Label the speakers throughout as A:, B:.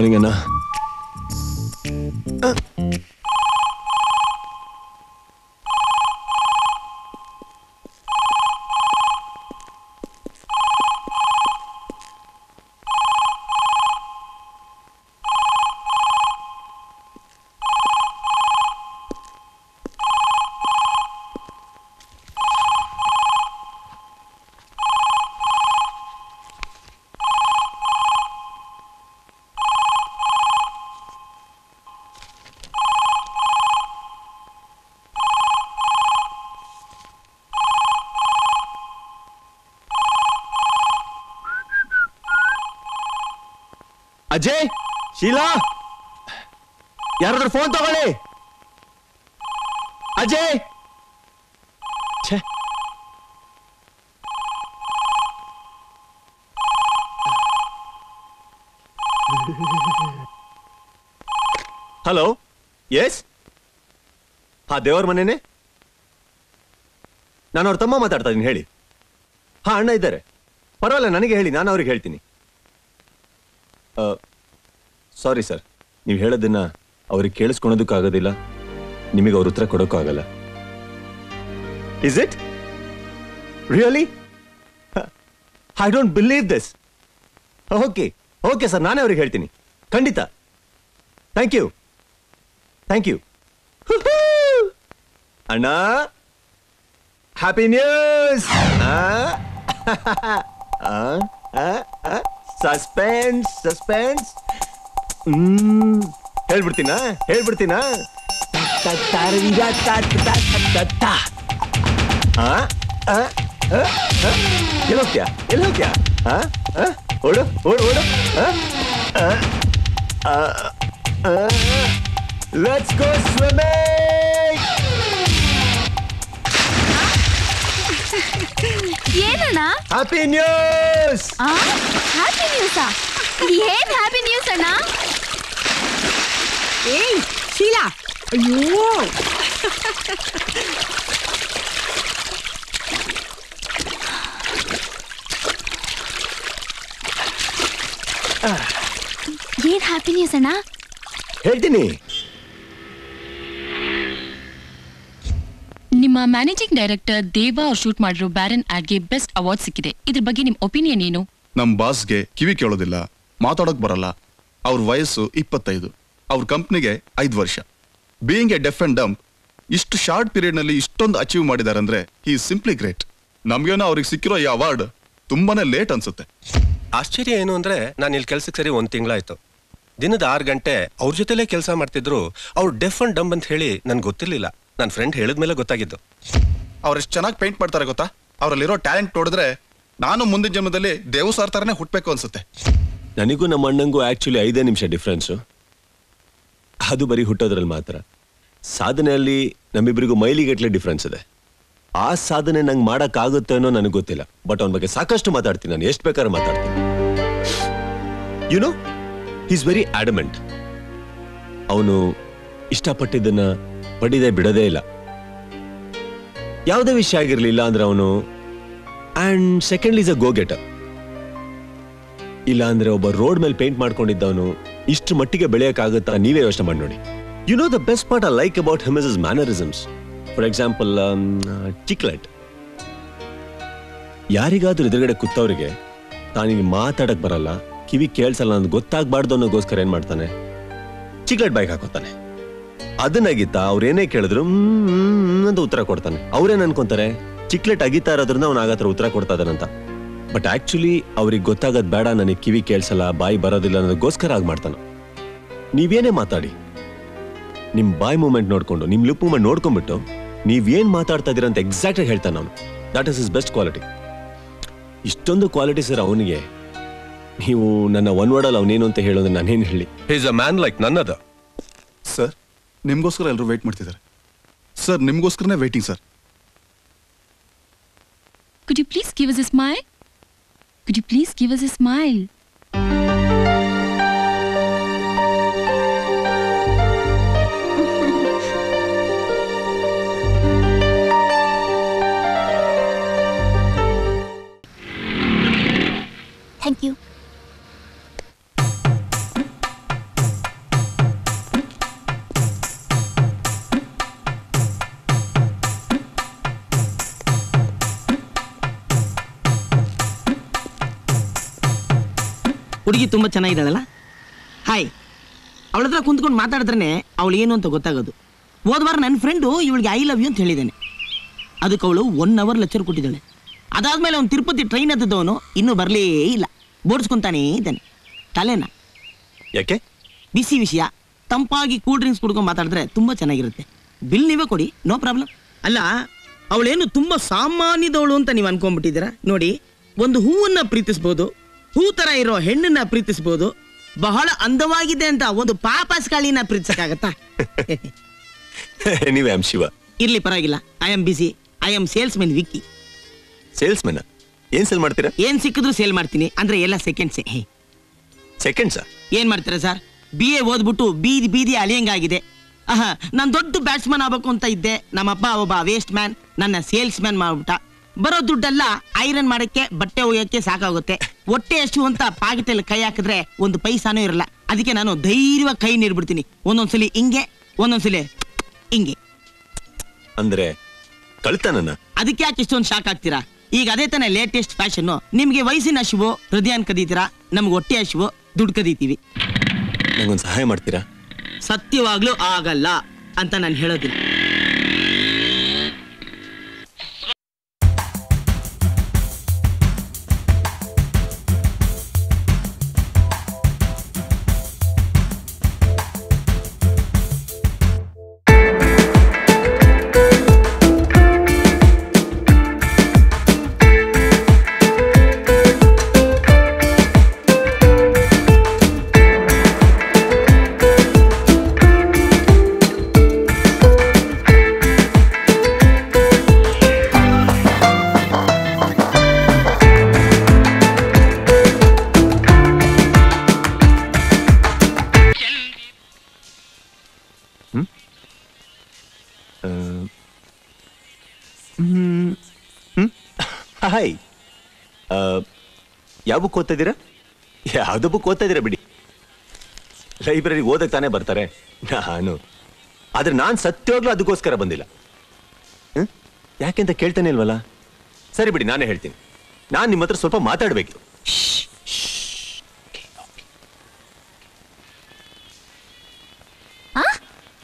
A: Morning ಅಣ್ಣ. ಅಜಯ್, ಶೀಲಾ, ಯಾರಾದ್ರೂ phone ತಗೊಳ್ಳಿ. ಅಜಯ್, ಹಲೋ, ಎಸ್, ಹಾ, ದೇವರ ಮನೇನೆ. ನಾನು ಅವ್ರ ತಮ್ಮ ಮಾತಾಡ್ತಾ ಇದ್ದೀನಿ, ಹೇಳಿ. ಹಾ, ಅಣ್ಣ ಇದ್ದಾರೆ, ಪರವಾಗಿಲ್ಲ, ನನಗೆ ಹೇಳಿ, ನಾನು ಅವ್ರಿಗೆ ಹೇಳ್ತೀನಿ. ಸಾರಿ ಸರ್, ನೀವು ಹೇಳೋದನ್ನ ಅವ್ರಿಗೆ ಕೇಳಿಸ್ಕೊಳೋದಕ್ಕಾಗೋದಿಲ್ಲ, ನಿಮಗೆ ಅವ್ರ ಉತ್ತರ ಕೊಡೋಕ್ಕೂ ಆಗಲ್ಲ. Is it really? I don't believe this. Okay okay sir, ನಾನೇ ಅವ್ರಿಗೆ ಹೇಳ್ತೀನಿ, ಖಂಡಿತ. Thank you, thank you. ಅಣ್ಣ, ಹ್ಯಾಪಿ ನ್ಯೂಸ್. Suspense suspense. ಹೇಳ್ಬಿಡ್ತೀನಾ ಹೇಳ್ಬಿಡ್ತೀನಾ? ಎಲ್ಲೋಗ್ತ್ಯಾ ಎಲ್ಲೋಗ್ತ್ಯಾ? ಓಡು ಓಡು ಓಡು. Let's go swimming.
B: ಏನಣ್ಣ?
A: Happy news.
B: ಹ್ಯಾಪಿ ನ್ಯೂಸಾ? ಏನ್ ಹ್ಯಾಪಿ ನ್ಯೂಸ್ ಅಣ್ಣ?
C: ಏಯ್ ಶೀಲಾ, ಅಯ್ಯೋ,
B: ಏನ್ ಹ್ಯಾಪಿ ನ್ಯೂಸ್ ಅಣ್ಣ?
A: ಹೇಳ್ತೀನಿ.
D: ನಿಮ್ಮ ಮ್ಯಾನೇಜಿಂಗ್ ಡೈರೆಕ್ಟರ್ ದೇವಾ ಅವ್ರು ಶೂಟ್ ಮಾಡಿರೋ ಬ್ಯಾರನ್ ಆಡ್ಗೆ ಬೆಸ್ಟ್ ಅವಾರ್ಡ್ ಸಿಕ್ಕಿದೆ. ಇದ್ರ ಬಗ್ಗೆ ನಿಮ್ ಒಪಿನಿಯನ್ ಏನು?
E: ನಮ್ ಬಾಸ್ಗೆ ಕಿವಿ ಕೇಳೋದಿಲ್ಲ, ಮಾತಾಡೋಕ್ ಬರಲ್ಲ. ಅವ್ರ ವಯಸ್ಸು 25, ಅವ್ರ ಕಂಪ್ನಿಗೆ 5 ವರ್ಷ. Being A deaf and dump, ಇಷ್ಟು ಶಾರ್ಟ್ ಪೀರಿಯಡ್ ನಲ್ಲಿ ಇಷ್ಟೊಂದು ಅಚೀವ್ ಮಾಡಿದಾರೆ ಅಂದ್ರೆ ಹಿ ಇಸ್ ಸಿಂಪ್ಲಿ ಗ್ರೇಟ್. ನಮ್ಗೇನೋ ಅವ್ರಿಗೆ ಸಿಕ್ಕಿರೋ ಈ ಅವಾರ್ಡ್ ತುಂಬಾನೇ ಲೇಟ್ ಅನ್ಸುತ್ತೆ.
F: ಆಶ್ಚರ್ಯ ಏನು ಅಂದ್ರೆ, ನಾನು ಇಲ್ಲಿ ಕೆಲ್ಸಕ್ಕೆ ಸರಿ 1 ತಿಂಗಳಾಯ್ತು. ದಿನದ 6 ಗಂಟೆ ಅವ್ರ ಜೊತೆಲೇ ಕೆಲಸ ಮಾಡ್ತಿದ್ರು. ಅವ್ರು ಡೆಫ್ ಅಂಡ್ ಡಂಪ್ ಅಂತ ಹೇಳಿ ನನ್ಗೆ ಗೊತ್ತಿರ್ಲಿಲ್ಲ. ನನ್ನ ಫ್ರೆಂಡ್ ಹೇಳಿದ್ಮೇಲೆ ಗೊತ್ತಾಗಿದ್ದು.
E: ಅವ್ರೆಷ್ಟು ಚೆನ್ನಾಗಿ ಪೇಂಟ್ ಮಾಡ್ತಾರೆ ಗೊತ್ತಾ? ಅವರಲ್ಲಿರೋ ಟ್ಯಾಲೆಂಟ್ ನೋಡಿದ್ರೆ ನಾನು ಮುಂದಿನ ಜನ್ಮದಲ್ಲಿ ದೇವ್ ಸಾರ್ ತರನೇ ಹುಟ್ಬೇಕು ಅನ್ಸುತ್ತೆ.
A: ನನಗೂ ನಮ್ಮ ಅಣ್ಣಂಗೂ ಆಕ್ಚುಲಿ 5 ನಿಮಿಷ ಡಿಫ್ರೆನ್ಸು. ಅದು ಬರೀ ಹುಟ್ಟೋದ್ರಲ್ಲಿ ಮಾತ್ರ. ಸಾಧನೆಯಲ್ಲಿ ನಮ್ಮಿಬ್ಬರಿಗೂ ಮೈಲಿಗಟ್ಟಲೆ ಡಿಫ್ರೆನ್ಸ್ ಇದೆ. ಆ ಸಾಧನೆ ನಂಗೆ ಮಾಡೋಕ್ಕಾಗುತ್ತೆ ಅನ್ನೋ ನನಗೆ ಗೊತ್ತಿಲ್ಲ. ಬಟ್ ಅವನ ಬಗ್ಗೆ ಸಾಕಷ್ಟು ಮಾತಾಡ್ತೀನಿ, ನಾನು ಎಷ್ಟು ಬೇಕಾದ್ರೂ ಮಾತಾಡ್ತೀನಿ. You know, he is very adamant. ಅವನು ಇಷ್ಟಪಟ್ಟಿದ್ದನ್ನ ಪಡಿದೆ ಬಿಡೋದೇ ಇಲ್ಲ. ಯಾವುದೇ ವಿಷಯ ಆಗಿರ್ಲಿಲ್ಲ ಅಂದ್ರೆ ಅವನು. And secondly is a go getter. ಇಲ್ಲ ಅಂದ್ರೆ ಒಬ್ಬ ರೋಡ್ ಮೇಲೆ ಪೇಂಟ್ ಮಾಡ್ಕೊಂಡಿದ್ದವನು ಇಷ್ಟು ಮಟ್ಟಿಗೆ ಬೆಳೆಯಕ್ಕಾಗುತ್ತಾ? ನೀವೇ ಯೋಚನೆ ಮಾಡಿ ನೋಡಿ. You know the best part I like about him is his mannerisms. For example, chiclet. ಯಾರಿಗಾದ್ರೂ ಎದುರುಗಡೆ ಕೂತವ್ರಿಗೆ ತಾನಿಗೆ ಮಾತಾಡಕ್ ಬರಲ್ಲ, ಕಿವಿ ಕೇಳ್ಸಲ್ಲ ಅಂತ ಗೊತ್ತಾಗ್ಬಾರ್ದು ಅನ್ನೋಗೋಸ್ಕರ ಏನ್ ಮಾಡ್ತಾನೆ? Chiclet bike ಹಾಕೋತಾನೆ. ಅದನ್ನಾಗಿತ್ತ ಅವ್ರೇನೇ ಕೇಳಿದ್ರು ಅಂತ ಉತ್ತರ ಕೊಡ್ತಾನೆ. ಅವ್ರೇನ್ ಅನ್ಕೊಂತಾರೆ, ಚಿಕ್ಲೆಟ್ ಅಗಿತಾ ಇರೋದ್ರಿಂದ ಅವ್ನು ಆಗತ್ರ ಉತ್ತರ ಕೊಡ್ತಾ ಇದ್ದಾನಂತ. ಬಟ್ ಆಕ್ಚುಲಿ ಅವ್ರಿಗೆ ಗೊತ್ತಾಗದ್ ಬೇಡ, ನನಗೆ ಕಿವಿ ಕೇಳ್ಸಲ್ಲ, ಬಾಯಿ ಬರೋದಿಲ್ಲ ಅನ್ನೋದಕ್ಕೋಸ್ಕರ ಆಗಿ ಮಾಡ್ತಾನೆ. ನೀವೇನೇ ಮಾತಾಡಿ, ನಿಮ್ ಬಾಯ್ ಮೂವ್ಮೆಂಟ್ ನೋಡ್ಕೊಂಡು, ನಿಮ್ ಲಿಪ್ ಮೂವ್ಮೆಂಟ್ ನೋಡ್ಕೊಂಡ್ಬಿಟ್ಟು ನೀವೇನ್ ಮಾತಾಡ್ತಾ ಇದೀರ ಅಂತ ಎಕ್ಸಾಕ್ಟ್ ಆಗಿ ಹೇಳ್ತಾನೆ ಅವನು. That is his best quality. ಇಷ್ಟೊಂದು ಕ್ವಾಲಿಟಿ ಸರ್ ಅವನಿಗೆ. ನೀವು ನನ್ನ ಒನ್ ವರ್ಡ್ ಅಲ್ಲಿ ಅವನೇನು ಅಂತ ಹೇಳೋದ್ರೆ ನಾನೇನು ಹೇಳಿ?
F: He is a man like none other.
E: Sir, ನಿಮ್ಗೋಸ್ಕರ ಎಲ್ಲರೂ ವೇಟ್ ಮಾಡ್ತಿದ್ದಾರೆ ಸರ್. ನಿಮ್ಗೋಸ್ಕರನೇ waiting sir.
D: Could you please give us a smile? Could you please give us a smile?
B: Thank you.
G: ಹುಡುಗಿ ತುಂಬಾ ಚೆನ್ನಾಗಿದ್ದಾಳಲ್ಲ. ಹಾಯ್. ಅವಳ ಹತ್ರ ಕುಂತ್ಕೊಂಡು ಮಾತಾಡಿದ್ರೆ ಅವಳು ಏನು ಅಂತ ಗೊತ್ತಾಗೋದು. ಹೋದ್ವಾರ ನನ್ನ ಫ್ರೆಂಡು ಇವಳಿಗೆ ಐ ಲವ್ ಯು ಅಂತ ಹೇಳಿದ್ದಾನೆ. ಅದಕ್ಕೆ ಅವಳು 1 hour ಲೆಕ್ಚರ್ ಕೊಟ್ಟಿದ್ದಾಳೆ. ಅದಾದ್ಮೇಲೆ ಅವ್ನು ತಿರುಪತಿ ಟ್ರೈನ್ ಹತ್ತದವನು ಇನ್ನೂ ಬರಲೇ ಇಲ್ಲ. ಬೋಡ್ಸ್ಕೊಂತಾನೇ ಇದ್ದಾನೆ. ತಲೆನ
A: ಯಾಕೆ?
G: ಬಿಸಿ ವಿಷಯ, ತಂಪಾಗಿ ಕೂಲ್ ಡ್ರಿಂಕ್ಸ್ ಕುಡ್ಕೊಂಡು ಮಾತಾಡಿದ್ರೆ ತುಂಬಾ ಚೆನ್ನಾಗಿರುತ್ತೆ. ಬಿಲ್ ನೀವೇ ಕೊಡಿ, ನೋ ಪ್ರಾಬ್ಲಮ್. ಅಲ್ಲ, ಅವಳೇನು ತುಂಬಾ ಸಾಮಾನ್ಯದವಳು ಅಂತ ನೀವು ಅನ್ಕೊಂಡ್ಬಿಟ್ಟಿದ್ದೀರಾ. ನೋಡಿ, ಒಂದು ಹೂವನ್ನ ಪ್ರೀತಿಸ್ಬೋದು, ಹೂ ತರ ಇರೋ ಹೆಣ್ಣನ್ನ ಪ್ರೀತಿಸ್ಬೋದು, ಬಹಳ ಅಂದವಾಗಿದೆ ಅಂತ ಒಂದು ಪಾಪಸ್ಕಾಳಿನ ಪ್ರೀತಿಸಕ್ಕಾಗತ್ತಾ?
A: ನೀವೇ ಆಮ್ ಶಿವ.
G: ಇರ್ಲಿ, ಪರವಾಗಿಲ್ಲ. I am busy. I am salesmen Vicky.
A: Salesmen? ಏನ್ ಸೇಲ್ ಮಾಡ್ತೀರಾ?
G: ಏನ್ ಸಿಕ್ಕಿದ್ರು ಸೇಲ್ ಮಾಡ್ತೀನಿ. ಅಂದ್ರೆ ಎಲ್ಲ ಸೆಕೆಂಡ್ಸೇ.
A: ಸೆಕೆಂಡ್ಸಾ?
G: ಏನ್ ಮಾಡ್ತೀರಾ ಸರ್? BA ಓದ್ಬಿಟ್ಟು ಬೀದಿ ಬೀದಿ ಅಲಿಯಂಗಾಗಿದೆ. ನಾನು ದೊಡ್ಡ ಬ್ಯಾಟ್ಸ್ಮನ್ ಆಗ್ಬೇಕು ಅಂತ ಇದ್ದೆ. ನಮ್ಮಪ್ಪ ಒಬ್ಬ ವೇಸ್ಟ್ ಮ್ಯಾನ್ ನನ್ನ ಸೇಲ್ಸ್ ಮ್ಯಾನ್ ಮಾಡ್ಬಿಟ್ಟ. ಬರೋ ದುಡ್ಡೆಲ್ಲ ಐರನ್ ಮಾಡಕ್ಕೆ, ಬಟ್ಟೆ ಒಯ್ಯಕ್ಕೆ ಸಾಕಾಗುತ್ತೆ. ಹೊಟ್ಟೆ ಎಷ್ಟು ಅಂತ ಪಾಕೆಟಲ್ಲಿ ಕೈ ಹಾಕಿದ್ರೆ ಒಂದು ಪೈಸಾನೂ ಇರಲ್ಲ. ಅದಕ್ಕೆ ನಾನು ಧೈರ್ಯವಾಗಿ ಕೈ ನೀಡ್ಬಿಡ್ತೀನಿ. ಒಂದೊಂದ್ಸಲಿ ಹಿಂಗೆ, ಒಂದೊಂದ್ಸಲಿ ಹಿಂಗೆ.
A: ಅಂದ್ರೆ ಕಳ್ತನನ?
G: ಅದಕ್ಕೆ ಯಾಕೆ ಇಷ್ಟೊಂದು ಶಾಕ್ ಆಗ್ತೀರಾ? ಈಗ ಅದೇ ತಾನೇ ಲೇಟೆಸ್ಟ್ ಫ್ಯಾಷನ್. ನಿಮ್ಗೆ ವಯಸ್ಸಿನ ಹಸಿವು, ಹೃದಯನ್ ಕದೀತೀರಾ, ನಮ್ಗೆ ಹೊಟ್ಟೆ ಹಸಿವು, ದುಡ್ಡು ಕದೀತೀವಿ.
A: ನಂಗೊಂದು ಸಹಾಯ ಮಾಡ್ತೀರಾ?
G: ಸತ್ಯವಾಗ್ಲೂ ಆಗಲ್ಲ ಅಂತ ನಾನು ಹೇಳೋದಿಲ್ಲ.
A: ಹಾಯ್. ಯಾವ ಬುಕ್ ಓದ್ತಾ ಇದ್ದೀರಾ? ಯಾವ್ದು ಬುಕ್ ಓದ್ತಾ ಇದ್ದೀರಾ ಬಿಡಿ. ಲೈಬ್ರರಿಗೆ ಓದಕ್ಕೆ ತಾನೇ ಬರ್ತಾರೆ. ಆದ್ರೆ ನಾನು ಸತ್ಯವಾಗ್ಲೂ ಅದಕ್ಕೋಸ್ಕರ ಬಂದಿಲ್ಲ. ಯಾಕೆಂತ ಕೇಳ್ತಾನೆ ಇಲ್ವಲ್ಲ? ಸರಿ ಬಿಡಿ, ನಾನೇ ಹೇಳ್ತೀನಿ. ನಾನು ನಿಮ್ಮ ಹತ್ರ ಸ್ವಲ್ಪ ಮಾತಾಡ್ಬೇಕು.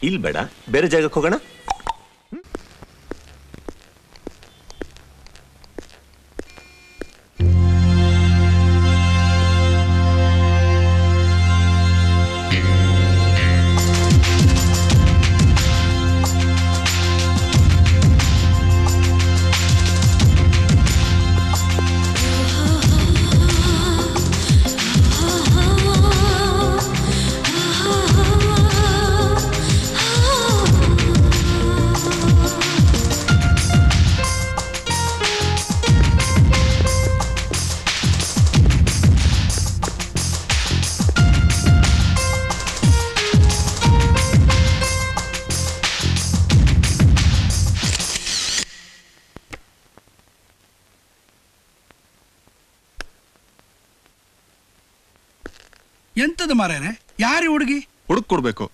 A: ಇಲ್ಲಿ ಬೇಡ, ಬೇರೆ ಜಾಗಕ್ಕೆ ಹೋಗೋಣ.
H: ಎಂತದ ಮಾರ್ಯಾರೆ? ಯಾರಿ ಹುಡುಗಿ?
E: ಹುಡುಕ್ ಕೊಡ್ಬೇಕು.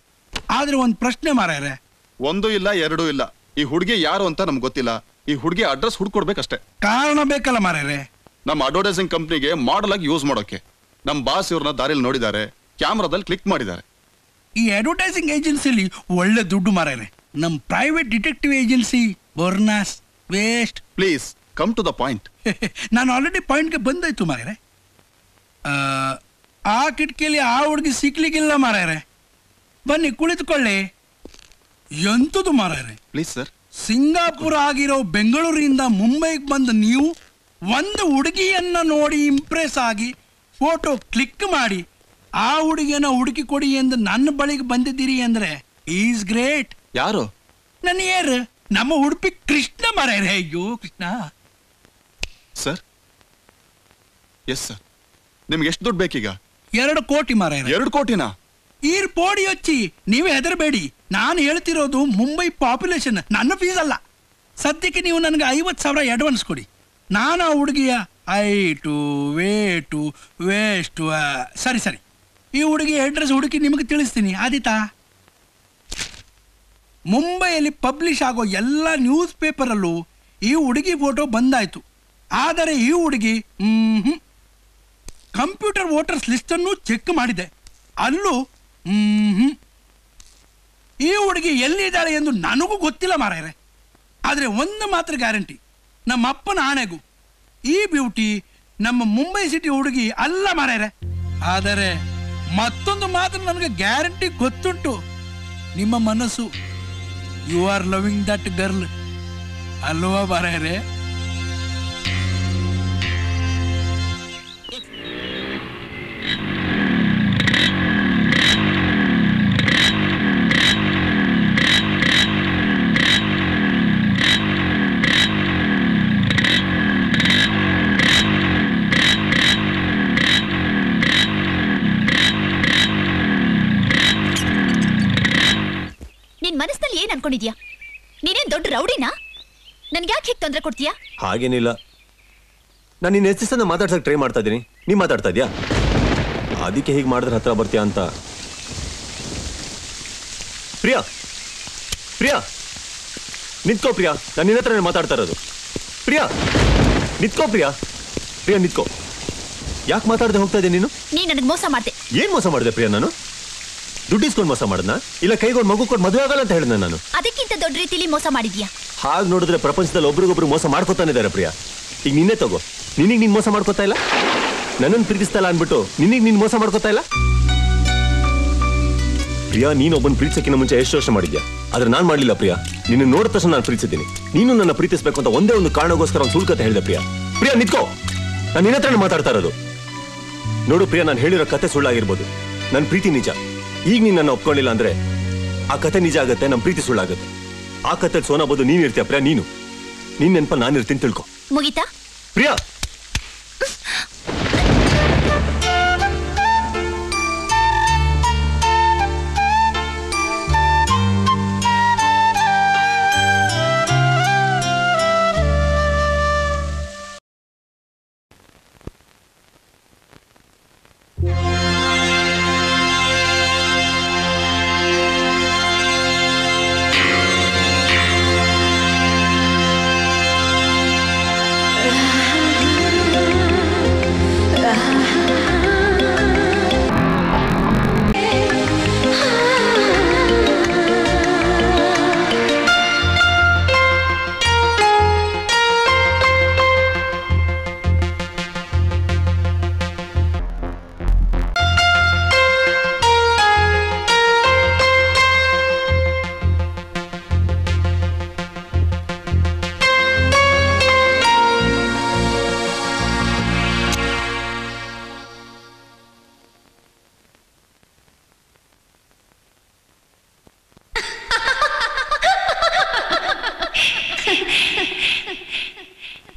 H: ಆದ್ರೆ ಒಂದ್ ಪ್ರಶ್ನೆ ಮಾರ್ಯಾರೆ.
E: ಒಂದು ಇಲ್ಲ, ಎರಡೂ ಇಲ್ಲ. ಈ ಹುಡುಗಿ ಯಾರು ಅಂತ ನಮ್ಗೆ ಗೊತ್ತಿಲ್ಲ. ಈ ಹುಡುಗಿ ಅಡ್ರೆಸ್ ಹುಡ್ಕೊಡ್ಬೇಕಷ್ಟೇ.
H: ಕಾರಣ ಬೇಕಲ್ಲ ಮಾರ್ಯಾರೆ.
E: ನಮ್ಮ ಅಡ್ವರ್ಟೈಸಿಂಗ್ ಕಂಪ್ನಿಗೆ ಮಾಡಲ್ ಆಗಿ ಯೂಸ್ ಮಾಡೋಕೆ ನಮ್ ಬಾಸ್ ಇವ್ರನ್ನ ದಾರಿಲಿ ನೋಡಿದ್ದಾರೆ, ಕ್ಯಾಮ್ರಾದಲ್ಲಿ ಕ್ಲಿಕ್ ಮಾಡಿದ್ದಾರೆ.
H: ಈ ಅಡ್ವರ್ಟೈಸಿಂಗ್ ಏಜೆನ್ಸಿಲಿ ಒಳ್ಳೆ ದುಡ್ಡು ಮಾರ್ಯಾರೆ. ನಮ್ ಪ್ರೈವೇಟ್ ಡಿಟೆಕ್ಟಿವ್ ಏಜೆನ್ಸಿ ಬೋರ್ನಾಸ್ waste.
E: Please come to the point.
H: ನಾನು ಆಲ್ರೆಡಿ ಪಾಯಿಂಟ್ಗೆ ಬಂದಾಯ್ತು ಮಾರ್ಯಾರೆ. ಆ ಕಿಟಕಿಯಲ್ಲಿ ಆ ಹುಡುಗಿ ಸಿಕ್ಲಿಕ್ಕಿಲ್ಲ ಮಾರ್ಯಾರೆ. ಬನ್ನಿ ಕುಳಿತುಕೊಳ್ಳಿ. ಎಂತದು ಮಾರ್ಯಾರೆ?
E: Please sir.
H: ಸಿಂಗಾಪುರ ಆಗಿರೋ ಬೆಂಗಳೂರಿಂದ ಮುಂಬೈಗೆ ಬಂದ ನೀವು ಒಂದು ಹುಡುಗಿಯನ್ನ ನೋಡಿ ಇಂಪ್ರೆಸ್ ಆಗಿ ಫೋಟೋ ಕ್ಲಿಕ್ ಮಾಡಿ ಆ ಹುಡುಗಿಯನ್ನ ಹುಡುಕಿ ಕೊಡಿ ಎಂದು ನನ್ನ ಬಳಿಗೆ ಬಂದಿದ್ದೀರಿ ಅಂದ್ರೆ ಈಸ್ ಗ್ರೇಟ್.
E: ಯಾರು?
H: ನನ್ನ ಏರ್ ನಮ್ಮ ಉಡುಪಿ ಕೃಷ್ಣ ಮಾರ್ಯಾರೆ. ಅಯ್ಯೋ ಕೃಷ್ಣ.
E: Sir, yes sir. ನಿಮ್ಗೆ ಎಷ್ಟು ದುಡ್ಡು ಬೇಕೀಗ?
H: 2 ಕೋಟಿ ಮಾರ್ಯಾರೆ.
E: 2 ಕೋಟಿನಾ?
H: ಈರ್ ಪೋಡಿ ಹಚ್ಚಿ ನೀವೇ ಹೆದರಬೇಡಿ. ನಾನು ಹೇಳ್ತಿರೋದು ಮುಂಬೈ ಪಾಪ್ಯುಲೇಷನ್, ನನ್ನ ಫೀಸ್ ಅಲ್ಲ. ಸದ್ಯಕ್ಕೆ ನೀವು ನನಗೆ 50,000 ಅಡ್ವಾನ್ಸ್ ಕೊಡಿ. ನಾನು ಆ ಹುಡುಗಿಯ ಐಟು ವೇಟು ವೇಸ್ಟು ಸರಿ ಈ ಹುಡುಗಿ ಅಡ್ರೆಸ್ ಹುಡುಕಿ ನಿಮಗೆ ತಿಳಿಸ್ತೀನಿ. ಆದಿತಾ? ಮುಂಬೈಯಲ್ಲಿ ಪಬ್ಲಿಷ್ ಆಗೋ ಎಲ್ಲ ನ್ಯೂಸ್ ಪೇಪರಲ್ಲೂ ಈ ಹುಡುಗಿ ಫೋಟೋ ಬಂದಾಯ್ತು. ಆದರೆ ಈ ಹುಡುಗಿ ಕಂಪ್ಯೂಟರ್ ವೋಟರ್ಸ್ ಲಿಸ್ಟ್ ಅನ್ನು ಚೆಕ್ ಮಾಡಿದೆ. ಅಲ್ಲೂ ಈ ಹುಡುಗಿ ಎಲ್ಲಿದ್ದಾಳೆ ಎಂದು ನನಗೂ ಗೊತ್ತಿಲ್ಲ ಮಾರಾಯರೆ. ಆದರೆ ಒಂದು ಮಾತ್ರ ಗ್ಯಾರಂಟಿ, ನಮ್ಮ ಅಪ್ಪನ ಆಣೆಗೂ ಈ ಬ್ಯೂಟಿ ನಮ್ಮ ಮುಂಬೈ ಸಿಟಿ ಹುಡುಗಿ ಅಲ್ಲ ಮಾರಾಯರೆ. ಆದರೆ ಮತ್ತೊಂದು ಮಾತ್ರ ನನಗೆ ಗ್ಯಾರಂಟಿ ಗೊತ್ತುಂಟು, ನಿಮ್ಮ ಮನಸ್ಸು. You are loving that girl ಅಲ್ವಾ ಮಾರಾಯರೆ?
B: ನಿನ್ ಮನಸ್ಸಿನಲ್ಲಿ ಏನ್ ಅನ್ಕೊಂಡಿದ್ಯಾ? ನೀನೇನ್ ದೊಡ್ಡ ರೌಡಿನಾ? ನನ್ಗೆ ಯಾಕೆ ಹೀಗೆ ತೊಂದರೆ ಕೊಡ್ತೀಯಾ?
A: ಹಾಗೇನಿಲ್ಲ, ನಾನು ನಿನ್ನ ಹೆಚ್ಚಿಸನ್ನ ಮಾತಾಡ್ಸಕ್ ಟ್ರೈ ಮಾಡ್ತಾ ಇದ್ದೀನಿ, ನೀ ಮಾತಾಡ್ತಾ ಇದೀಯಾ? ಅದಕ್ಕೆ ಹೀಗೆ ಮಾಡಿದ್ರೆ ಹತ್ರ ಬರ್ತೀಯಾ ಅಂತ. ಪ್ರಿಯಾ ಪ್ರಿಯಾ ನಿಂತ್ಕೋ ಪ್ರಿಯಾ, ನಾನು ನಿನ್ನ ಹತ್ರ ಮಾತಾಡ್ತಾ ಇರೋದು. ಪ್ರಿಯಾ ನಿಂತ್ಕೋ, ಪ್ರಿಯಾ ಪ್ರಿಯಾ ನಿಂತ್ಕೋ. ಯಾಕೆ ಮಾತಾಡದೆ ಹೋಗ್ತಾ ಇದ್ದೀನಿ ನೀನು?
B: ನೀ ನನಗೆ ಮೋಸ ಮಾಡ್ದೆ.
A: ಏನ್ ಮೋಸ ಮಾಡಿದೆ ಪ್ರಿಯಾ? ನಾನು ದುಡ್ಡಿಸ್ಕೊಂಡು ಮೋಸ ಮಾಡದ್ನ, ಇಲ್ಲ ಕೈಗೊಂಡು ಮಗು ಕೊಟ್ಟು ಮದುವೆ ಆಗಲ್ಲ ಅಂತ ಹೇಳಿದ್ನ ನಾನು?
B: ಅದಕ್ಕಿಂತ ದೊಡ್ಡ ರೀತಿಲಿ ಮೋಸ ಮಾಡಿದ್ಯಾ?
A: ಹಾಗೆ ನೋಡಿದ್ರೆ ಪ್ರಪಂಚದಲ್ಲಿ ಒಬ್ರಿಗೊಬ್ರು ಮೋಸ ಮಾಡ್ಕೊತಾನೆ ಇದಾರೆ ಪ್ರಿಯಾ. ಈಗ ನಿನ್ನೆ ತಗೋ, ನಿನಗೆ ನೀನ್ ಮೋಸ ಮಾಡ್ಕೋತಾ ಇಲ್ಲ, ನನ್ನನ್ನು ಪ್ರೀತಿಸ್ತಾ ಇಲ್ಲ ಅನ್ಬಿಟ್ಟು ನಿನಗೆ ನೀನ್ ಮೋಸ ಮಾಡ್ಕೋತಾ ಇಲ್ಲ. ಪ್ರಿಯಾ, ನೀನು ಒಬ್ಬನ ಪ್ರೀತಿಸಕ್ಕಿಂತ ಮುಂಚೆ ಎಷ್ಟು ವರ್ಷ ಮಾಡಿದ್ಯಾ? ಆದ್ರೆ ನಾನ್ ಮಾಡ್ಲಿಲ್ಲ ಪ್ರಿಯಾ. ನಿನ್ನ ನೋಡಿದ ತಕ್ಷಣ ನಾನು ಪ್ರೀತಿಸಿದ್ದೀನಿ. ನೀನು ನನ್ನ ಪ್ರೀತಿಸ್ಬೇಕು ಅಂತ ಒಂದೇ ಒಂದು ಕಾರಣಗೋಸ್ಕರ ಒಂದು ಸುಳ್ಕತೆ ಹೇಳಿದೆ ಪ್ರಿಯಾ. ಪ್ರಿಯಾ ನಿಂತ್ಕೋ, ನಾನು ನಿನ್ನ ಹತ್ರನೇ ಮಾತಾಡ್ತಾ ಇರೋದು. ನೋಡು ಪ್ರಿಯಾ, ನಾನು ಹೇಳಿರೋ ಕತೆ ಸುಳ್ಳಾಗಿರ್ಬೋದು, ನನ್ನ ಪ್ರೀತಿ ನಿಜ. ಈಗ ನೀನ್ ನನ್ನ ಒಪ್ಕೊಳ್ಳಿಲ್ಲ ಅಂದ್ರೆ ಆ ಕತೆ ನಿಜ ಆಗುತ್ತೆ, ನಮ್ಮ ಪ್ರೀತಿ ಸುಳ್ಳಾಗುತ್ತೆ. ಆ ಕತೆ ಸೋನಾಬೋದು ನೀನ್ ಇರ್ತೀಯ ಪ್ರಿಯಾ. ನೀನು ನಿನ್ ನೆನಪ ನಾನು ಇರ್ತೀನಿ, ತಿಳ್ಕೊ.
B: ಮುಗಿತಾ
A: ಪ್ರಿಯಾ?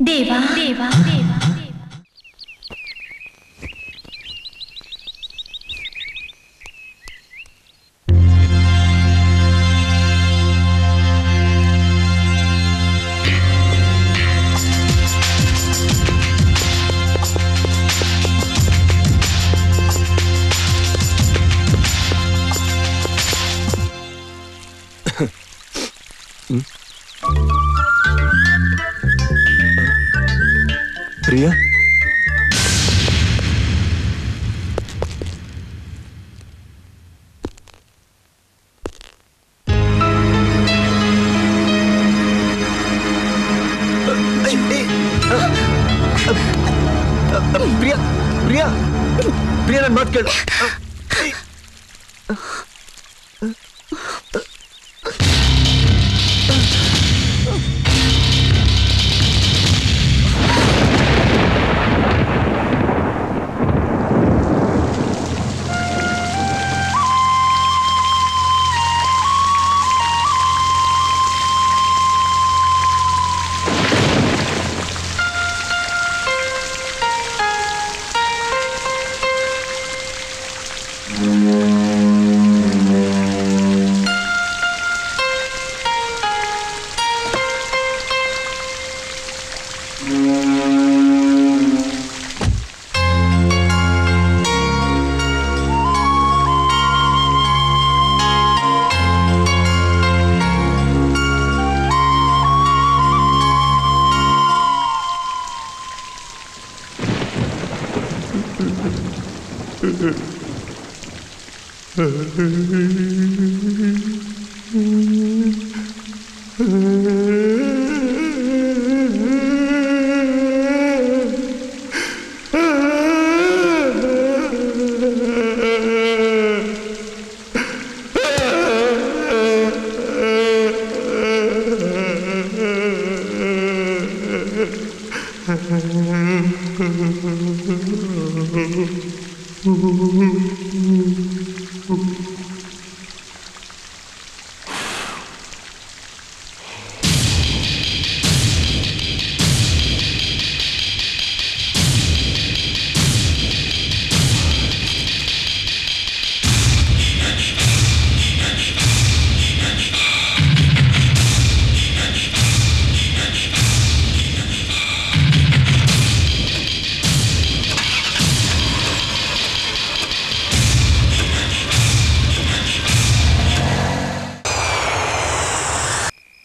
B: ದೇವಾ ದೇವಾ ದೇವಾ
A: ಪ್ರಿಯಾ, ಪ್ರಿಯಾ ಪ್ರಿಯಾ ಪ್ರಿಯಾ ನನ್ನ ಮಾತು ಕೇಳು.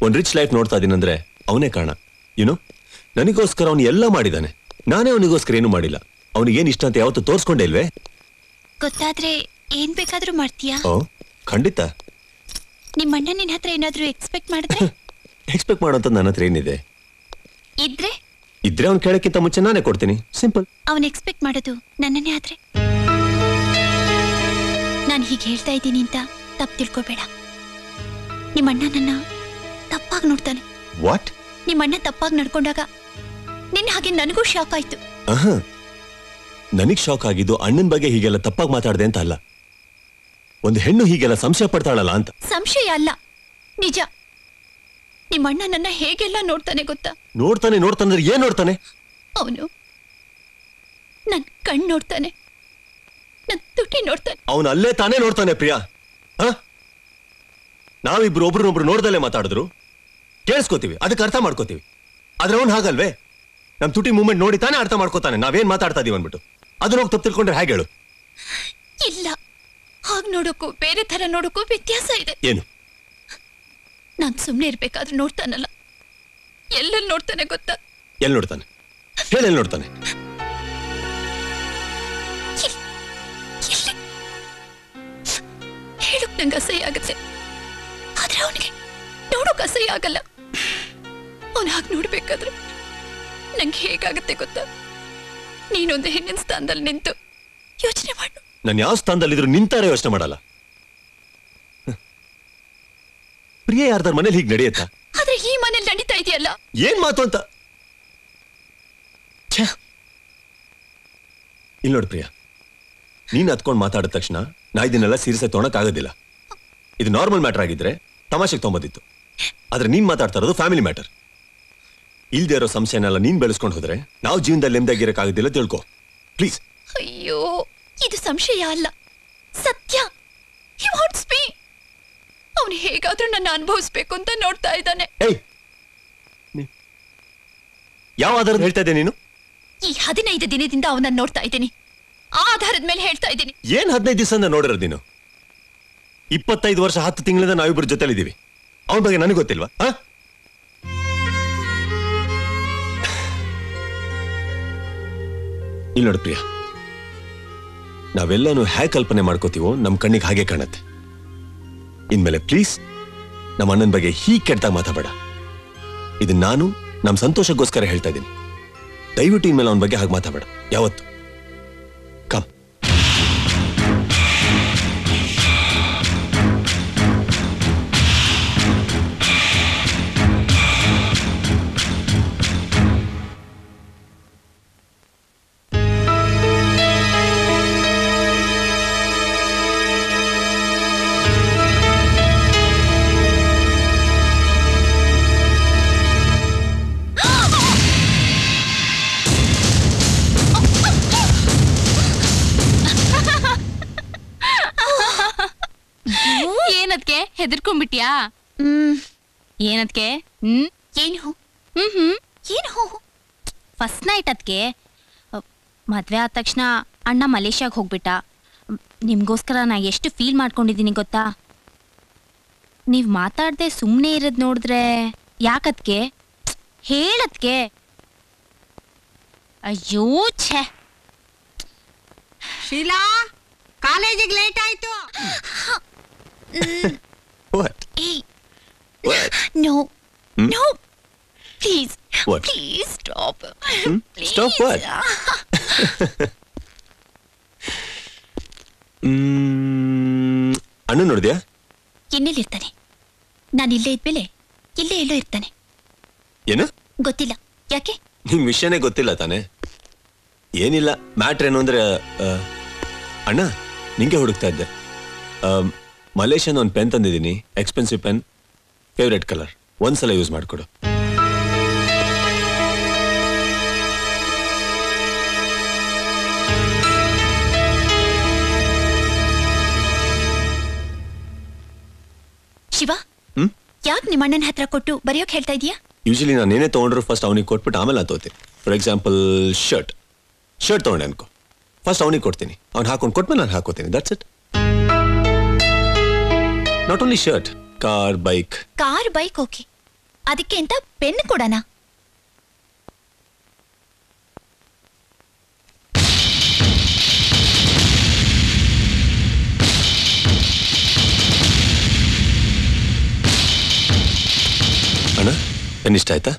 A: ಒಂದ್ ರಿಚ್ ಲೈಫ್ ನೋಡ್ತಾ ಇದೀನಂದ್ರೆ ಅವನೇ ಕಾರಣ. ಯುನೋ, ನನಗೋಸ್ಕರ ಅವನು ಎಲ್ಲ ಮಾಡಿದಾನೆ. ನಾನೇ ಅವನಿಗೋಸ್ಕರ ಏನು ಮಾಡಿಲ್ಲ. ಅವನಿಗೇನ್ ಇಷ್ಟ ಅಂತ ಯಾವತ್ತು ತೋರ್ಸ್ಕೊಂಡೇ ಇಲ್ವೇ?
B: ಗೊತ್ತಾದ್ರೆ ಏನ್ ಬೇಕಾದ್ರೂ ಮಾಡ್ತೀಯಾ?
A: ಓ, ಖಂಡಿತ.
B: ನಿಮ್ಮ ಅಣ್ಣ ನಿನ್ ಹತ್ರ ಏನಾದ್ರೂ ಎಕ್ಸ್ಪೆಕ್ಟ್ ಮಾಡಿದ್ರೆ?
A: ಎಕ್ಸ್ಪೆಕ್ಟ್ ಮಾಡೋಂತ ನನ್ನ ಹತ್ರ ಏನಿದೆ?
B: ಇದ್ರೆ
A: ಅವ್ನು ಕೇಳಕ್ಕಿಂತ ಮುಂಚೆ ನಾನೇ ಕೊಡ್ತೀನಿ. ಸಿಂಪಲ್.
B: ಅವನ್ ಎಕ್ಸ್ಪೆಕ್ಟ್ ಮಾಡೋದು ನನ್ನನ್ನೇ ಆದ್ರೆ? ನಾನು ಹೀಗೆ ಹೇಳ್ತಾ ಇದ್ದೀನಿ ಅಂತ ತಪ್ಪು ತಿಳ್ಕೊಬೇಡ. ನಿಮ್ಮಣ್ಣ ನನ್ನ ತಪ್ಪಾಗಿ ನೋಡ್ತಾನೆ.
A: ವಾಟ್?
B: ನಿಮ್ಮಣ್ಣ ತಪ್ಪಾಗಿ ನಡ್ಕೊಂಡಾಗ ನಿನ್ನ ಹಾಗೆ ನನಗೂ ಶಾಕ್ ಆಯ್ತು.
A: ನನಗ್ ಶಾಕ್ ಆಗಿದ್ದು ಅಣ್ಣನ ಬಗ್ಗೆ ಹೀಗೆಲ್ಲ ತಪ್ಪಾಗಿ ಮಾತಾಡ್ದೆ ಅಂತ ಅಲ್ಲ, ಒಂದು ಹೆಣ್ಣು ಹೀಗೆಲ್ಲ ಸಂಶಯ ಪಡ್ತಾಳಲ್ಲ ಅಂತ.
B: ಸಂಶಯ ಅಲ್ಲ, ನಿಜ. ನಿಮ್ಮಣ್ಣ ನನ್ನ ಹೇಗೆಲ್ಲ ನೋಡ್ತಾನೆ ಗೊತ್ತಾ?
A: ನೋಡ್ತಾನೆ ಏನ್ ನೋಡ್ತಾನೆ?
B: ಅವನು ನನ್ ಕಣ್ ನೋಡ್ತಾನೆ, ನನ್ ತುಟಿ ನೋಡ್ತಾನೆ.
A: ಅವನು ಅಲ್ಲೇ ತಾನೇ ನೋಡ್ತಾನೆ ಪ್ರಿಯಾ. ನಾವಿಬ್ರು ಒಬ್ರನ್ನೊಬ್ರು ನೋಡ್ದಲ್ಲೇ ಮಾತಾಡಿದ್ರು ಕೇಳಿಸ್ಕೋತೀವಿ, ಅದಕ್ಕೆ ಅರ್ಥ ಮಾಡ್ಕೋತೀವಿ. ಆದ್ರೆ ಅವ್ನು ಹಾಗಲ್ವೇ? ನಮ್ ತುಟಿ ಮೂವ್ಮೆಂಟ್ ನೋಡಿ ತಾನೇ ಅರ್ಥ ಮಾಡ್ಕೋತಾನೆ ನಾವೇನ್ ಮಾತಾಡ್ತಾ ಇದೀವಿ ಅನ್ಬಿಟ್ಟು. ಅದನ್ನ ಹೋಗಿ ತಪ್ಪು ತಿಳ್ಕೊಂಡ್ರೆ ಹೇಗೆ ಹೇಳು?
B: ಇಲ್ಲ, ಹಾಗ್ ನೋಡೋಕ್ಕೂ ಬೇರೆ ತರ ನೋಡೋಕ್ಕೂ ವ್ಯತ್ಯಾಸ ಇದೆ.
A: ಏನು?
B: ನಾನ್ ಸುಮ್ನೆ ಇರ್ಬೇಕಾದ್ರೂ ನೋಡ್ತಾನಲ್ಲ, ಎಲ್ಲೆಲ್ಲಿ ನೋಡ್ತಾನೆ ಗೊತ್ತಾ?
A: ಎಲ್ಲಿ ನೋಡ್ತಾನೆ? ಹೇಳಿ, ನೋಡ್ತಾನೆ?
B: ಹೇಳಕ್ ನಂಗೆ ಅಸಹ್ಯ ಆಗತ್ತೆ, ಆದ್ರೆ ಅವನಿಗೆ ನೋಡೋಕ್ ಅಸಹ್ಯ ಆಗಲ್ಲ. ಅವನು ಹಾಗೆ ನೋಡ್ಬೇಕಾದ್ರೆ ನಂಗೆ ಹೇಗಾಗತ್ತೆ ಗೊತ್ತಾ? ನೀನೊಂದು ಹೆಣ್ಣಿನ ಸ್ಥಾನದಲ್ಲಿ ನಿಂತು ಯೋಚನೆ ಮಾಡು.
A: ನಾನು ಯಾವ ಸ್ಥಾನದಲ್ಲಿದ್ರು ನಿಂತಾರೆ ಯೋಚನೆ ಮಾಡಲ್ಲ. ಪ್ರಿಯ ಯಾರ್ದಾರ ಮನೇಲಿ ಹೀಗೆ ನಡೆಯತ್ತಾ?
B: ಆದ್ರೆ ಈ ಮನೇಲಿ ನಡೀತಾ ಇದೆಯಲ್ಲ.
A: ಏನ್ ಮಾತು ಅಂತ? ಇಲ್ಲಿ ನೋಡು ಪ್ರಿಯಾ, ನೀನ್ ಹತ್ಕೊಂಡು ಮಾತಾಡಿದ ತಕ್ಷಣ ನಾ ಇದನ್ನೆಲ್ಲ ಸೀರಿಯಸ್ ಆಗಿ ತೊಗೊಳಕ್ ಆಗೋದಿಲ್ಲ. ಇದು ನಾರ್ಮಲ್ ಮ್ಯಾಟರ್ ಆಗಿದ್ರೆ ತಮಾಷೆಗೆ ತೊಗೊಂಬದಿತ್ತು. ಆದ್ರೆ ನೀನ್ ಮಾತಾಡ್ತಾ ಇರೋದು ಫ್ಯಾಮಿಲಿ ಮ್ಯಾಟರ್. ಇಲ್ದೇ ಇರೋ ಸಂಶಯನೆಲ್ಲ ನೀನ್ ಬೆಳೆಸ್ಕೊಂಡು ಹೋದ್ರೆ ನಾವು ಜೀವನದಲ್ಲಿ ನೆಮ್ಮದಿಯಾಗಿರಕ್ಕಾಗೋದಿಲ್ಲ, ತಿಳ್ಕೊ ಪ್ಲೀಸ್.
B: ಅಯ್ಯೋ, ಇದು ಸಂಶಯ ಅಲ್ಲ, ಸತ್ಯ. ಅವನು ಹೇಗಾದ್ರೂ ನನ್ನ ಅನುಭವಿಸ್ಬೇಕು ಅಂತ ನೋಡ್ತಾ ಇದ್ದಾನೆ.
A: ಯಾವ ಆಧಾರದ ಹೇಳ್ತಾ ಇದ್ದೆ ನೀನು?
B: ಈ 15 ದಿನದಿಂದ ಅವನನ್ನ ನೋಡ್ತಾ ಇದ್ದೀನಿ, ಆ ಆಧಾರದ ಮೇಲೆ ಹೇಳ್ತಾ ಇದ್ದೀನಿ.
A: ಏನ್ 15 ದಿವಸ ನೋಡಿರೋದು ನೀನು? 25 ವರ್ಷ 10 ತಿಂಗಳಿಂದ ನಾವಿಬ್ರು ಜೊತೆಲಿದ್ದೀವಿ. ಅವನ ಬಗ್ಗೆ ನನಗೆ ಗೊತ್ತಿಲ್ವಾ? ಇಲ್ಲಿ ನೋಡು ಪ್ರಿಯಾ, ನಾವೆಲ್ಲನೂ ಹೇಗೆ ಕಲ್ಪನೆ ಮಾಡ್ಕೋತೀವೋ ನಮ್ ಕಣ್ಣಿಗೆ ಹಾಗೆ ಕಾಣತ್ತೆ. ಇನ್ಮೇಲೆ ಪ್ಲೀಸ್ ನಮ್ಮ ಅಣ್ಣನ ಬಗ್ಗೆ ಹೀಗೆ ಕೆಟ್ಟದಾಗ ಮಾತಾಡಬೇಡ. ಇದು ನಾನು ನಮ್ ಸಂತೋಷಕ್ಕೋಸ್ಕರ ಹೇಳ್ತಾ ಇದ್ದೀನಿ. ದಯವಿಟ್ಟು ಇನ್ಮೇಲೆ ಅವನ ಬಗ್ಗೆ ಹಾಗೆ ಮಾತಾಡಬೇಡ ಯಾವತ್ತು. ಕಮ್.
D: ಏನದ್ಕೆ ಹೆದರ್ಕೊಂಡ್ಬಿಟ್ಯಾ? ಏನದ್ಕೆ?
B: ಏನು ಏನು
I: ಫಸ್ಟ್ ನೈಟ್ ಅದಕ್ಕೆ ಮದ್ವೆ ಆದ ತಕ್ಷಣ ಅಣ್ಣ ಮಲೇಷ್ಯಾಗ ಹೋಗ್ಬಿಟ್ಟ. ನಿಮ್ಗೋಸ್ಕರ ನಾ ಎಷ್ಟು ಫೀಲ್ ಮಾಡ್ಕೊಂಡಿದ್ದೀನಿ ಗೊತ್ತಾ? ನೀವ್ ಮಾತಾಡ್ದೆ ಸುಮ್ಮನೆ ಇರೋದ್ ನೋಡಿದ್ರೆ ಯಾಕದ್ಕೆ ಹೇಳದ್ಕೆ? ಅಯ್ಯೋ ಛೇ.
C: ಶೀಲಾ ಕಾಲೇಜಿಗೆ ಲೇಟ್ ಆಯ್ತು.
A: What?
B: Hey.
A: What?
B: No.
A: Hmm?
B: No. Please.
A: What?
B: Please stop. Please.
A: Stop what? ಅಣ್ಣ ನೋಡಿದ್ಯಾ?
B: ಇನ್ನೆಲ್ಲಿರ್ತಾನೆ? ನಾನು ಇಲ್ಲೇ ಇದ್ಮೇಲೆ ಇಲ್ಲೇ ಎಲ್ಲೋ ಇರ್ತಾನೆ.
A: ಏನು?
B: ಗೊತ್ತಿಲ್ಲ. ಯಾಕೆ?
A: ನಿಂಗೆ ವಿಷಯನೇ ಗೊತ್ತಿಲ್ಲ ತಾನೆ? ಏನಿಲ್ಲ, ಮ್ಯಾಟ್ರ್ ಏನು ಅಂದ್ರೆ ಅಣ್ಣ ನಿಂಗೆ ಹುಡುಕ್ತಾ ಇದ್ದೆ. ಮಲೇಷಿಯನ್ ಒಂದು ಪೆನ್ ತಂದಿದ್ದೀನಿ, ಎಕ್ಸ್ಪೆನ್ಸಿವ್ ಪೆನ್, ಫೇವ್ರೆಟ್ ಕಲರ್. ಒಂದ್ಸಲ ಯೂಸ್ ಮಾಡಿಕೊಡು.
B: ಶಿವ, ಯಾಕೆ ನಿಮ್ಮ ಅಣ್ಣನ ಹತ್ರ ಕೊಟ್ಟು ಬರೆಯೋಕ್ ಹೇಳ್ತಾ ಇದೀಯಾ?
A: ಯೂಶಲಿ ನಾನು ಏನೇ ತೊಗೊಂಡ್ರು ಫಸ್ಟ್ ಅವನಿಗೆ ಕೊಟ್ಬಿಟ್ಟು ಆಮೇಲೆ ನಾನು ತಗೋತೀನಿ. ಫಾರ್ ಎಕ್ಸಾಂಪಲ್ ಶರ್ಟ್ ತೊಗೊಂಡೆ ಅನ್ಕೋ, ಫಸ್ಟ್ ಅವನಿಗೆ ಕೊಡ್ತೀನಿ, ಅವ್ನು ಹಾಕೊಂಡು ಕೊಟ್ಮೇಲೆ ನಾನು ಹಾಕೋತೀನಿ. That's it. Not only shirt, car, bike
B: okay. ಅದಕ್ಕೆ ಅಂತ ಪೆನ್ ಕೊಡೋಣ.
A: ಅಣ್ಣ ಪೆನ್ ಇಷ್ಟ ಆಯ್ತಾ?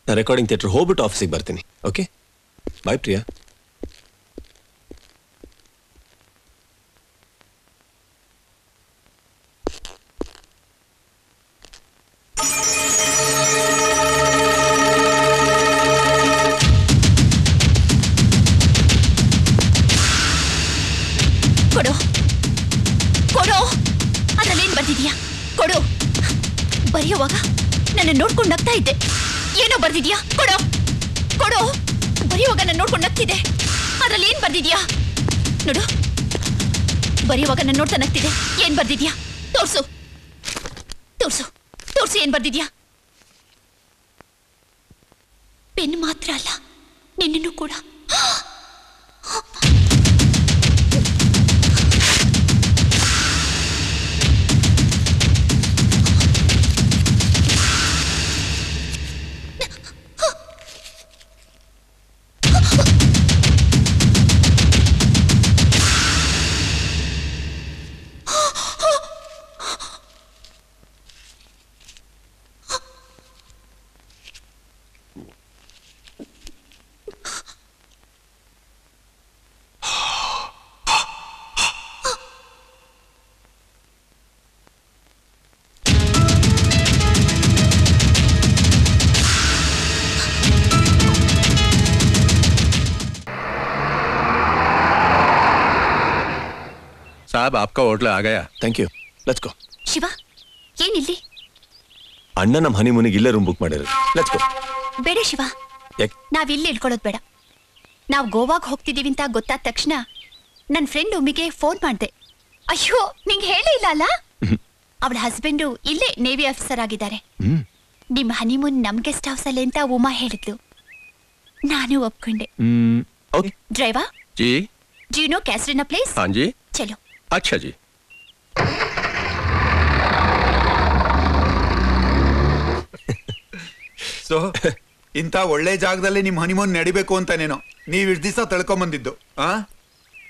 A: ನಾನು ರೆಕಾರ್ಡಿಂಗ್ ಥಿಯೇಟರ್ ಹೋಗ್ಬಿಟ್ಟು ಆಫೀಸಿಗೆ ಬರ್ತೀನಿ. ಓಕೆ, ಬಾಯ್ ಪ್ರಿಯಾ.
B: ಕೊಡು, ಅದ್ರಲ್ಲೇನ್ ಬರ್ದಿದ್ಯಾ? ಕೊಡು. ಬರೆಯುವಾಗ ನನ್ನ ನೋಡ್ಕೊಂಡು ನಗ್ತಾ ಇದ್ದೆ. ಏನೋ ಬರ್ದಿದ್ಯಾ? ಕೊಡು. ಬರೆಯುವಾಗ ನನ್ನ ನೋಡ್ಕೊಂಡು ನಗ್ತಿದೆ. ಅದ್ರಲ್ಲಿ ಏನ್ ಬರ್ದಿದ್ಯಾ? ನೋಡು, ಬರೆಯುವಾಗ ನನ್ನ ನೋಡ್ತಾ ನಗ್ತಿದೆ. ಏನ್ ಬರ್ದಿದ್ಯಾ? ತೋರ್ಸು ಏನ್ ಬರ್ದಿದ್ಯಾ? ಪೆನ್ ಮಾತ್ರ ಅಲ್ಲ, ನಿನ್ನನ್ನು ಕೂಡ.
F: साहब आपका होटल आ गया.
A: Thank you. Let's go.
B: Shiva, ಏನಿಲ್ಲಿ?
A: ಅಣ್ಣ ನಮ್ಮ ಹನಿಮೂನಿಗೆ ಇಲ್ಲೇ ರೂಮ್ ಬುಕ್ ಮಾಡಿದ್ರು. Let's go.
B: ಬೇಡ ಶಿವ, ನಾವಿಲ್ಲಿ ಇಳ್ಕೊಳ್ಳೋದು ಬೇಡ. ನಾವು ಗೋವಾಗ್ ಹೋಗ್ತಿದೀವಿ ಅಂತ ಗೊತ್ತಾದ ತಕ್ಷಣ ನನ್ನ ಫ್ರೆಂಡ್ ಒಮ್ಮಿಗೆ ಫೋನ್ ಮಾಡಿದೆ. ಅಯ್ಯೋ, ನಿಂಗೆ ಹೇಳೇ ಇಲ್ಲ ಅಲ್ಲ? ಅವಳ ಹಸ್ಬೆಂಡು ಇಲ್ಲೇ ನೇವಿ ಆಫೀಸರ್ ಆಗಿದ್ದಾರೆ. ನಿಮ್ಮ ಹನಿಮೂನ್ ನಮ್ ಗೆಸ್ಟ್ ಹೌಸ್ ಅಲ್ಲಿ ಅಂತ ಉಮಾ ಹೇಳಿದ್ಲು. ನಾನು ಒಪ್ಕೊಂಡೆ. Driver
F: ji
B: you know Casuarina place?
F: हाँ जी.
B: ಚಲೋ.
F: अच्छा जी.
J: ಸೊ ಇಂಥ ಒಳ್ಳೆ ಜಾಗದಲ್ಲಿ ನಿಮ್ ಹನಿಮೂನ್ ನಡಿಬೇಕು ಅಂತಾನೇನೋ ನೀವ್ ಇಷ್ಟು ದಿವಸ ತಳ್ಕೊಂಬಂದಿದ್ದು.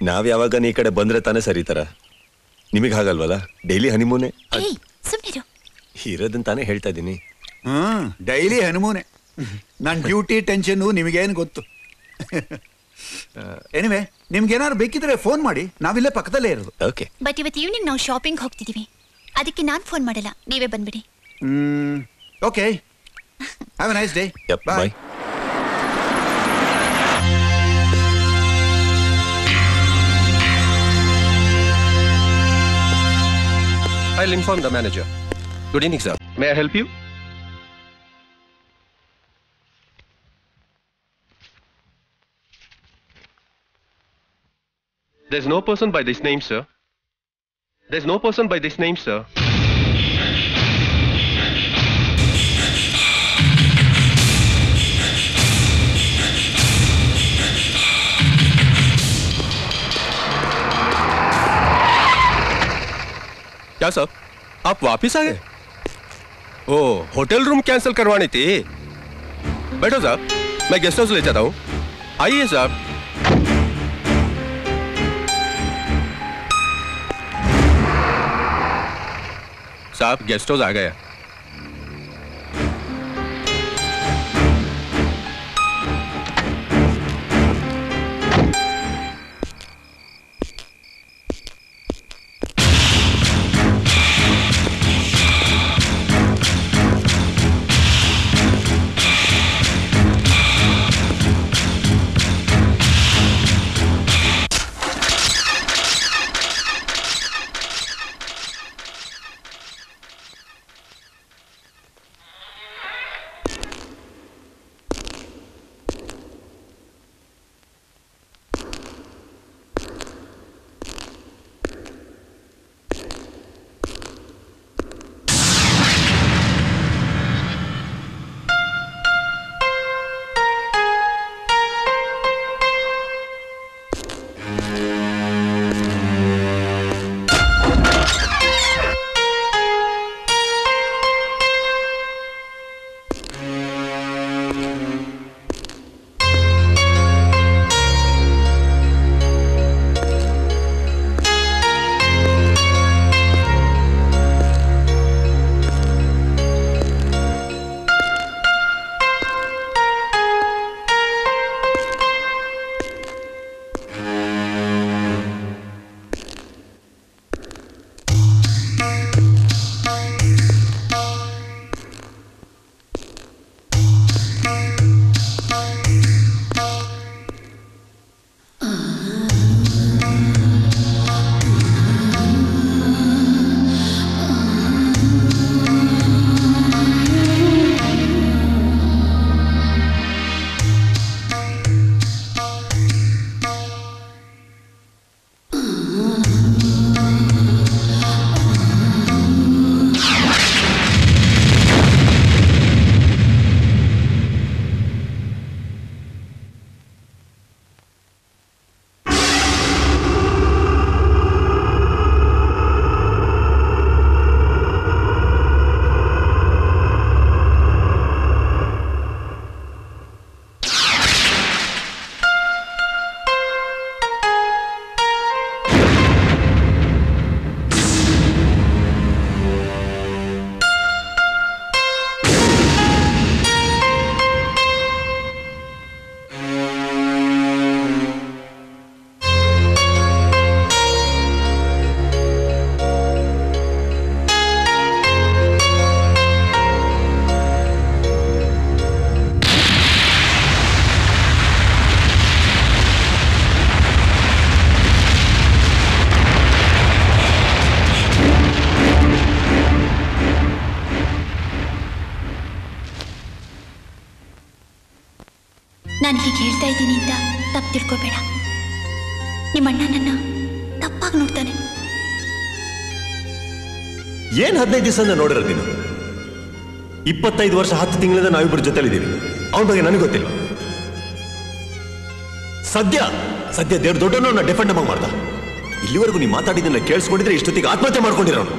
A: ನಾವ್ ಯಾವಾಗ ಈ ಕಡೆ ಬಂದ್ರೆ ತಾನೇ ಸರಿ ತರ. ನಿಮಗೆ ಹಾಗಲ್ವಲ್ಲ, ಡೈಲಿ ಹನಿಮೂನೆ ಇರೋದನ್ನ ತಾನೇ ಹೇಳ್ತಾ ಇದ್ದೀನಿ.
J: ಡೈಲಿ ಹನಿಮೂನೆ. ನನ್ ಡ್ಯೂಟಿ ಟೆನ್ಷನ್ ನಿಮಗೇನು ಗೊತ್ತು. ಎನಿವೆ, ನಿಮ್ಗೇನಾದ್ರು ಬೇಕಿದ್ರೆ ಫೋನ್ ಮಾಡಿ, ನಾವಿಲ್ಲೇ ಪಕ್ಕದಲ್ಲೇ ಇರೋದು.
A: ಓಕೆ.
B: ಬಟ್ ಇವತ್ತು ಈವ್ನಿಂಗ್ ನಾವು ಶಾಪಿಂಗ್ ಹೋಗ್ತಿದೀವಿ, ಅದಕ್ಕೆ ನಾನು ಫೋನ್ ಮಾಡಲ್ಲ, ನೀವೇ ಬಂದ್ಬಿಡಿ.
J: Okay, have a nice day.
A: Bye.
F: I'll inform the manager. Good evening, sir. May I help you? There's no person by this name, sir. There's no person by this name, sir. क्या साहब, आप वापिस आ गए? ओ, hotel room cancel करवानी थी. बैठो साहब, मैं गेस्ट हाउस ले जाता हूँ. आइए साहब. साहब गेस्ट हाउस आ गया।
B: ನಾನು ಹೀಗೆ ಹೇಳ್ತಾ ಇದ್ದೀನಿ ಅಂತ ತಪ್ಪು ತಿಳ್ಕೊಬೇಡ. ನಿಮ್ಮಣ್ಣ ನನ್ನ ತಪ್ಪಾಗಿ ನೋಡ್ತಾನೆ.
A: ಏನ್ 15 ದಿವಸ ನೋಡಿರೋದು ನೀನು? 25 ವರ್ಷ 10 ತಿಂಗಳಿಂದ ನಾವಿಬ್ಬರ ಜೊತೆಲಿದ್ದೀವಿ. ಅವನ ಬಗ್ಗೆ ನನಗೆ ಗೊತ್ತಿಲ್ಲ. ಸದ್ಯ ದೇವ್ರ ದೊಡ್ಡವನ್ನ ಡಿಫೆಂಡ್ ಮಾಡ್ದ. ಇಲ್ಲಿವರೆಗೂ ನೀ ಮಾತಾಡಿದ್ದನ್ನ ಕೇಳಿಸ್ಕೊಂಡಿದ್ರೆ ಇಷ್ಟೊತ್ತಿಗೆ ಆತ್ಮಹತ್ಯೆ ಮಾಡ್ಕೊಂಡಿರೋನು.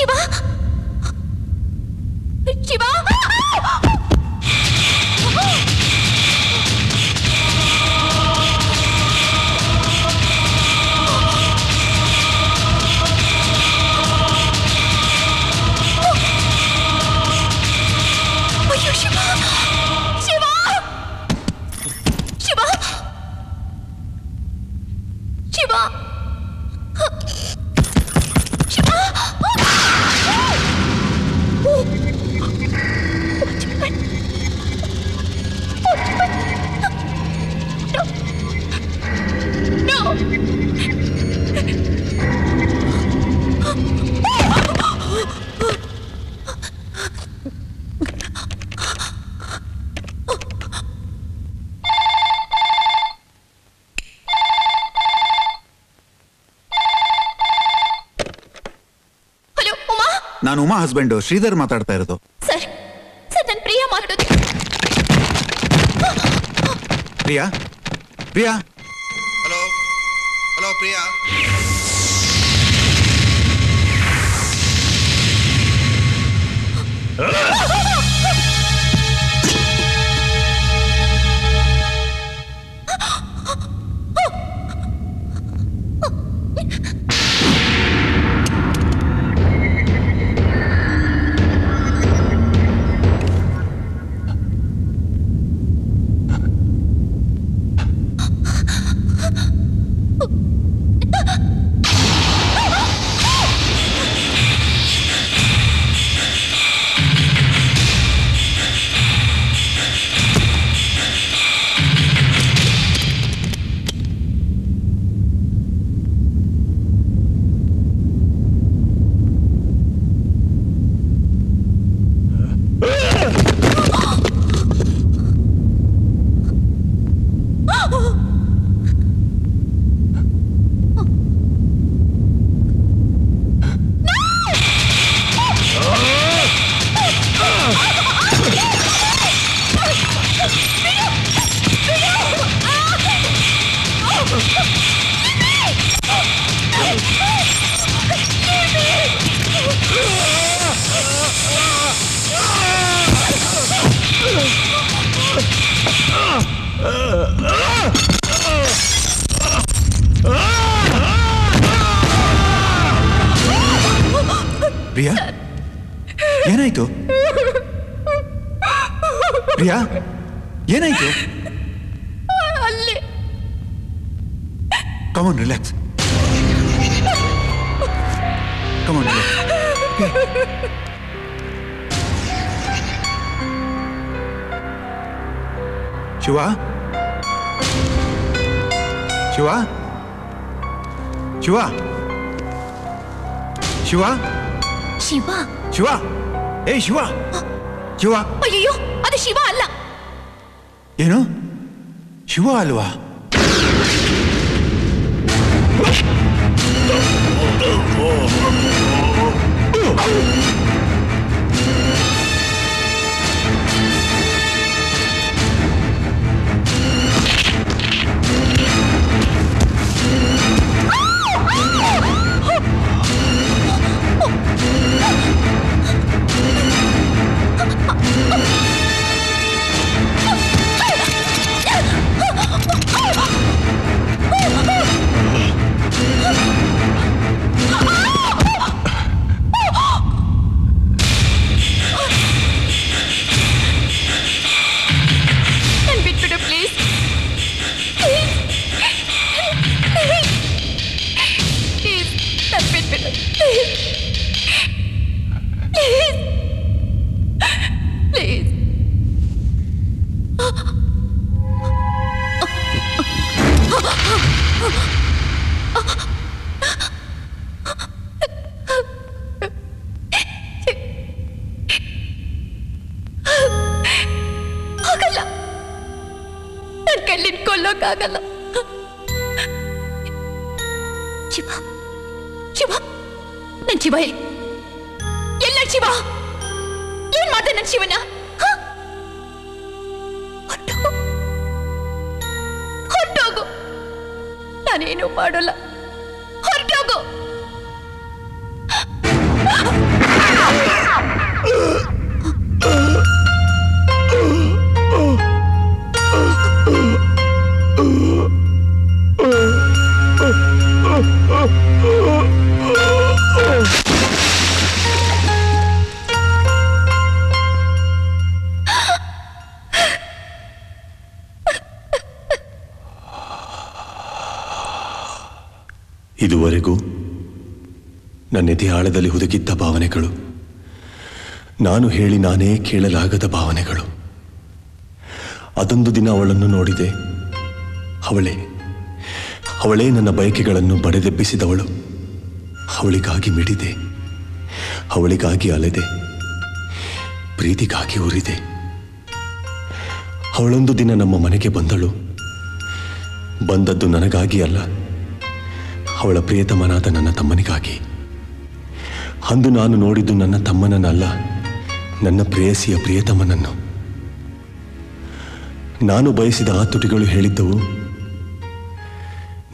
B: ಶಿವ ಶಿವ ಅಯ್ಯೋ ಶಿವ ಶಿವ ಶಿವ ಶಿವ
J: ನಾನು ಉಮಾ ಹಸ್ಬೆಂಡ್ ಶ್ರೀಧರ್ ಮಾತಾಡ್ತಾ ಇರೋದು.
B: ಸರ್ ಸರ್ ನನ್ನ ಪ್ರಿಯಾ ಮಾತಾಡೋದು.
J: Priya Priya hello hello Priya. ಪ್ರಿಯಾ ಏನಾಯ್ತು? ಪ್ರಿಯಾ ಏನಾಯ್ತು?
B: ಅಲ್ಲಿ
J: come on relax. Come on relax. Shiva Shiva Shiva Shiva
B: Shiva
J: Shiva ಏ ಶಿವ ಶಿವ.
B: ಅಯ್ಯೋ ಅದು ಶಿವ ಅಲ್ಲ.
J: ಏನು ಶಿವ ಅಲ್ವಾ?
B: ಕೊಲ್ಲೋಕ್ಕಾಗಲ್ಲ. ಶಿವ ಶಿವ ನನ್ ಶಿವ ಎಲ್ಲ ಶಿವ ಏನ್ ಮಾಡ್ದೆ ನನ್ ಶಿವನ? ಹೊರಟೋಗು, ನಾನೇನು ಮಾಡೋಲ್ಲ, ಹೊರಟೋಗು.
A: ಇದುವರೆಗೂ ನನ್ನ ಎದೆ ಆಳದಲ್ಲಿ ಹುದುಗಿದ್ದ ಭಾವನೆಗಳು, ನಾನು ಹೇಳಿ ನಾನೇ ಕೇಳಲಾಗದ ಭಾವನೆಗಳು. ಅದೊಂದು ದಿನ ಅವಳನ್ನು ನೋಡಿದೆ. ಅವಳೇ ನನ್ನ ಬಯಕೆಗಳನ್ನು ಬಡೆದೆಬ್ಬಿಸಿದವಳು. ಅವಳಿಗಾಗಿ ಮಿಡಿದೆ, ಅವಳಿಗಾಗಿ ಅಲೆದೆ, ಪ್ರೀತಿಗಾಗಿ ಉರಿದೆ. ಅವಳೊಂದು ದಿನ ನಮ್ಮ ಮನೆಗೆ ಬಂದಳು. ಬಂದದ್ದು ನನಗಾಗಿ ಅಲ್ಲ, ಅವಳ ಪ್ರಿಯತಮನಾದ ನನ್ನ ತಮ್ಮನಿಗಾಗಿ. ಅಂದು ನಾನು ನೋಡಿದ್ದು ನನ್ನ ತಮ್ಮನನ್ನಲ್ಲ, ನನ್ನ ಪ್ರೇಯಸಿಯ ಪ್ರಿಯತಮನನ್ನು. ನಾನು ಬಯಸಿದ ಆ ತುಟಿಗಳು ಹೇಳಿದ್ದವು,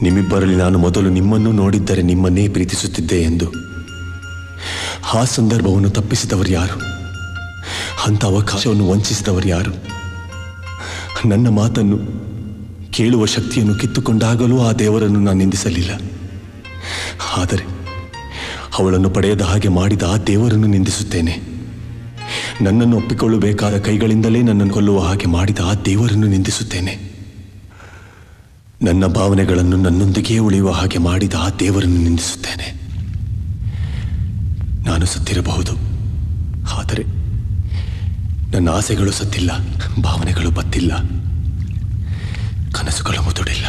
A: ನಿಮ್ಮಿಬ್ಬರಲ್ಲಿ ನಾನು ಮೊದಲು ನಿಮ್ಮನ್ನು ನೋಡಿದ್ದರೆ ನಿಮ್ಮನ್ನೇ ಪ್ರೀತಿಸುತ್ತಿದ್ದೆ ಎಂದು. ಆ ಸಂದರ್ಭವನ್ನು ತಪ್ಪಿಸಿದವರು ಯಾರು? ಅಂಥ ಅವಕಾಶವನ್ನು ವಂಚಿಸಿದವರು ಯಾರು? ನನ್ನ ಮಾತನ್ನು ಕೇಳುವ ಶಕ್ತಿಯನ್ನು ಕಿತ್ತುಕೊಂಡಾಗಲೂ ಆ ದೇವರನ್ನು ನಾನು ನಿಂದಿಸಲಿಲ್ಲ. ಆದರೆ ಅವಳನ್ನು ಪಡೆಯದ ಹಾಗೆ ಮಾಡಿದ ಆ ದೇವರನ್ನು ನಿಂದಿಸುತ್ತೇನೆ. ನನ್ನನ್ನು ಒಪ್ಪಿಕೊಳ್ಳಬೇಕಾದ ಕೈಗಳಿಂದಲೇ ನನ್ನನ್ನು ಕೊಲ್ಲುವ ಹಾಗೆ ಮಾಡಿದ ಆ ದೇವರನ್ನು ನಿಂದಿಸುತ್ತೇನೆ. ನನ್ನ ಭಾವನೆಗಳನ್ನು ನನ್ನೊಂದಿಗೆಯೇ ಉಳಿಯುವ ಹಾಗೆ ಮಾಡಿದ ಆ ದೇವರನ್ನು ನಿಂದಿಸುತ್ತೇನೆ. ನಾನು ಸತ್ತಿರಬಹುದು, ಆದರೆ ನನ್ನ ಆಸೆಗಳು ಸತ್ತಿಲ್ಲ, ಭಾವನೆಗಳು ಬತ್ತಿಲ್ಲ, ಕನಸುಗಳು ಮುದುಡಿಲ್ಲ.